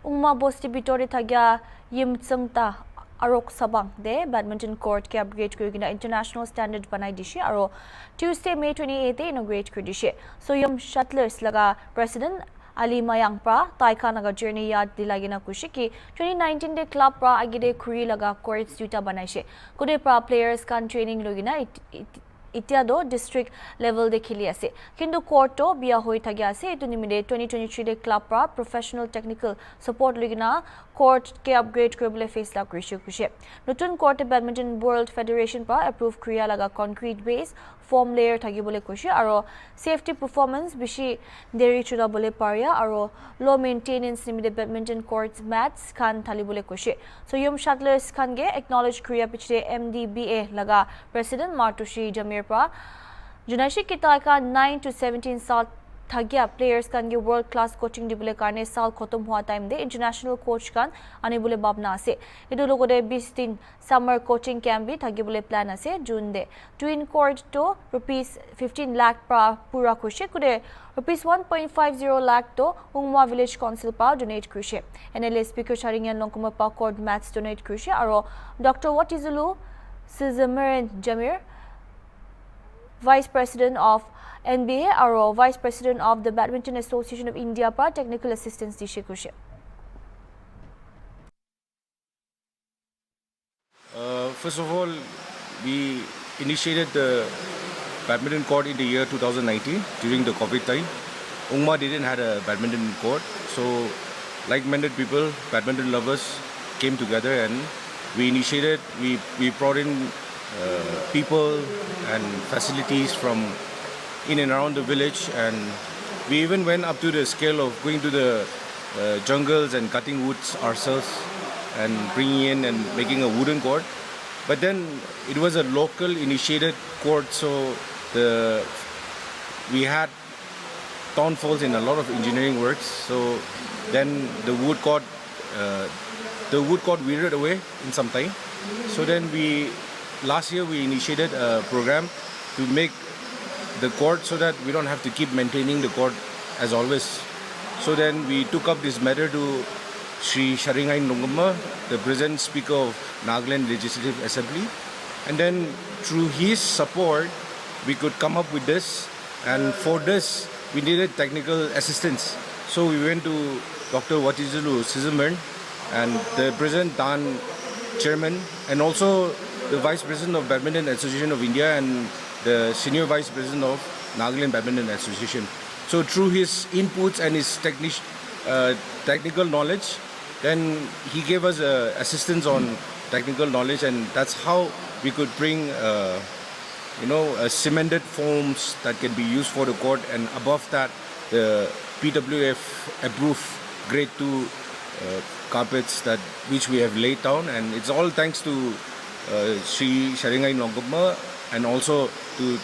ungma bosti bitore thagya yim tsangta arok sabang de badminton court ke upgrade kurigina international standard banai dishi aro Tuesday May 28 inaugurate kurdishi so yum shuttlers laga president Ali Mayangpra Taika naga journey yad dilagina kushiki 2019 de club pra agide kuri laga courts juta banaishe kude pra players kan training logina ইতিয়াদো district level দে খেলি আছে কিন্তু কোর্টও বিয়া হৈ থাকি আছে এটো নিমিলে 2023 দে ক্লাব পৰা প্ৰফেশনাল টেকনিক্যাল সাপোর্ট লগিনা কোর্ট কে আপগ্রেড কৰিবলৈ ফেসলা কৰিছে কুছে নতুন কোর্টে ব্যাডমিন্টন ওয়ার্ল্ড ফেডারেশন পৰা এপ্ৰুভ ক্ৰিয়া লগা কনক্ৰিট বেস ফৰ্ম লেয়াৰ থাকিবলৈ কৈছে আৰু সেফটি পাৰফৰ্মেন্স বেছি দেৰি চলাবলৈ পাৰিয়া আৰু লো মেইনটেনেন্স নিমিলে ব্যাডমিন্টন কোর্টস ম্যাটস খান থালিবলৈ কৈছে সো ইয়ম শাটলার্স খানগে একনলেজ ক্ৰিয়া পিছতে MDBA লগা president মাৰ্টুশি Jamir Junaishi Kitaka 9 to 17 साल thagya players kan ge world class coaching dibule karne sal khotom hua time de international coach kan anibule babna ase edu logode 20 din summer coaching camp bi thagibule plan ase June de twin court to rupees 15 lakh pra pura khushe kude rupees 1.50 lakh to Ungma village council pa donate khushe NLA speaker Sharingan Longkuma pa court match donate khushe aro Dr. Watizulu Sizamaran Jamir Vice President of NBA or Vice President of the Badminton Association of India pa technical assistance dishe kushe. First of all, we initiated the badminton court in the year 2019 during the COVID time. Ungma didn't have a badminton court, so like-minded people, badminton lovers came together and we initiated, we brought in people and facilities from in and around the village, and we even went up to the scale of going to the jungles and cutting woods ourselves and bringing in and making a wooden court. But then it was a local initiated court, so we had downfalls in a lot of engineering works. So then the wood court withered away in some time. So then last year we initiated a program to make the court so that we don't have to keep maintaining the court as always. So then we took up this matter to Sri Sharingai Nongama, the present Speaker of Nagaland Legislative Assembly, and then through his support we could come up with this, and for this we needed technical assistance. So we went to Dr. Watizulu Sizamaran and the President Dan Chairman and also the Vice President of Badminton Association of India and the Senior Vice President of Nagaland Badminton Association. So through his inputs and his technical knowledge, then he gave us assistance on technical knowledge, and that's how we could bring cemented foams that can be used for the court, and above that the PWF approved grade 2 carpets which we have laid down, and it's all thanks to Sri Sharingai Nongama and also to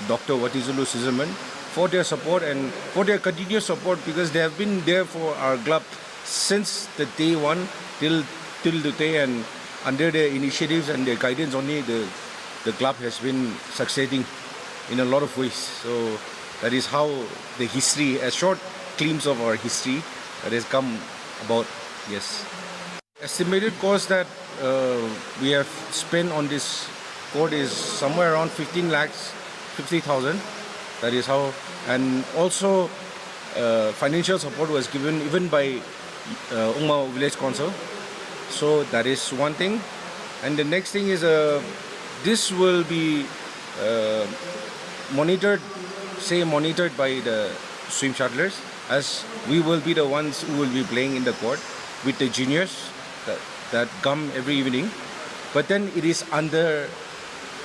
Dr. Watizulu Sizamaran for their support and for their continuous support, because they have been there for our club since the day one till the day, and under their initiatives and their guidance only the club has been succeeding in a lot of ways. So that is how the history, a short glimpse of our history that has come about. Yes. Estimated cost that we have spent on this court is somewhere around 50,000. That is how, and also financial support was given even by Ungma Village Council. So that is one thing. And the next thing is this will be monitored by the swim shuttlers, as we will be the ones who will be playing in the court with the juniors that come every evening. But then it is under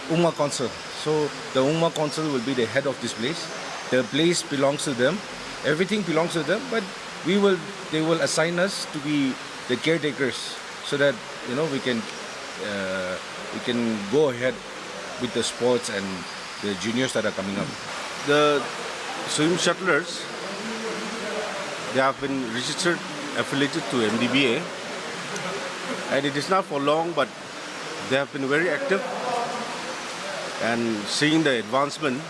Ungma Council. So the Ungma Council will be the head of this place. The place belongs to them. Everything belongs to them. But they will assign us to be the caretakers, so that we can go ahead with the sports and the juniors that are coming up. The swim shuttlers, they have been registered, affiliated to MDBA, and it is not for long, but they have been very active, and seeing the advancement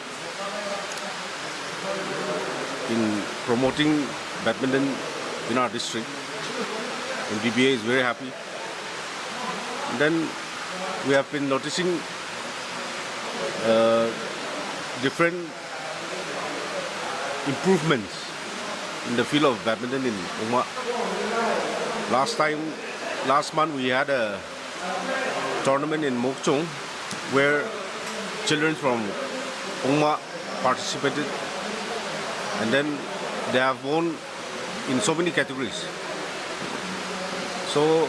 in promoting badminton in our district. MDBA is very happy. And then we have been noticing different improvements in the field of badminton in Ongma. Last month we had a tournament in Mokchung where children from Ongma participated, and then they have won in so many categories. So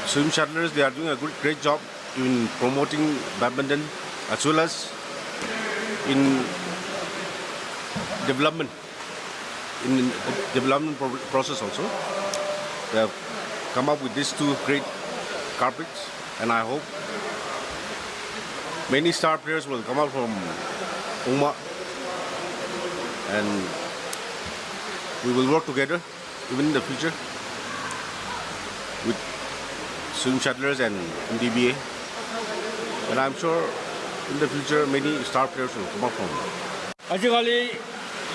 swim shuttlers, they are doing a great job in promoting badminton as well as in development process also. They have come up with these two great carpets, and I hope many star players will come out from Ongma, and we will work together even in the future with swim shuttlers and MDBA, and I'm sure in the future many star players will come up from. Actually,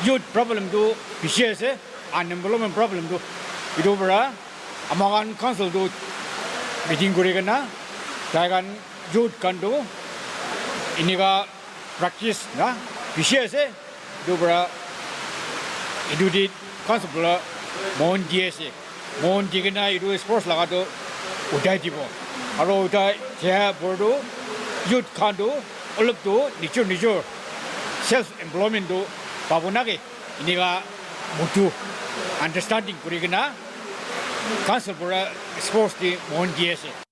youth problem to PCS, unemployment problem to Idobra, Amagan Council to meeting Gurigana, Tagan youth can do, Iniga practice, na PCS, Dobra, Idudit, Council, Mon DSA, Mon Digana, Idu Sports Lagato, Udatibo, Arota, Tia Bordo, youth can do, all up to Nicho. Self-employment do Pabunagi iniga mutu understanding kurigana council for sports di Mon GS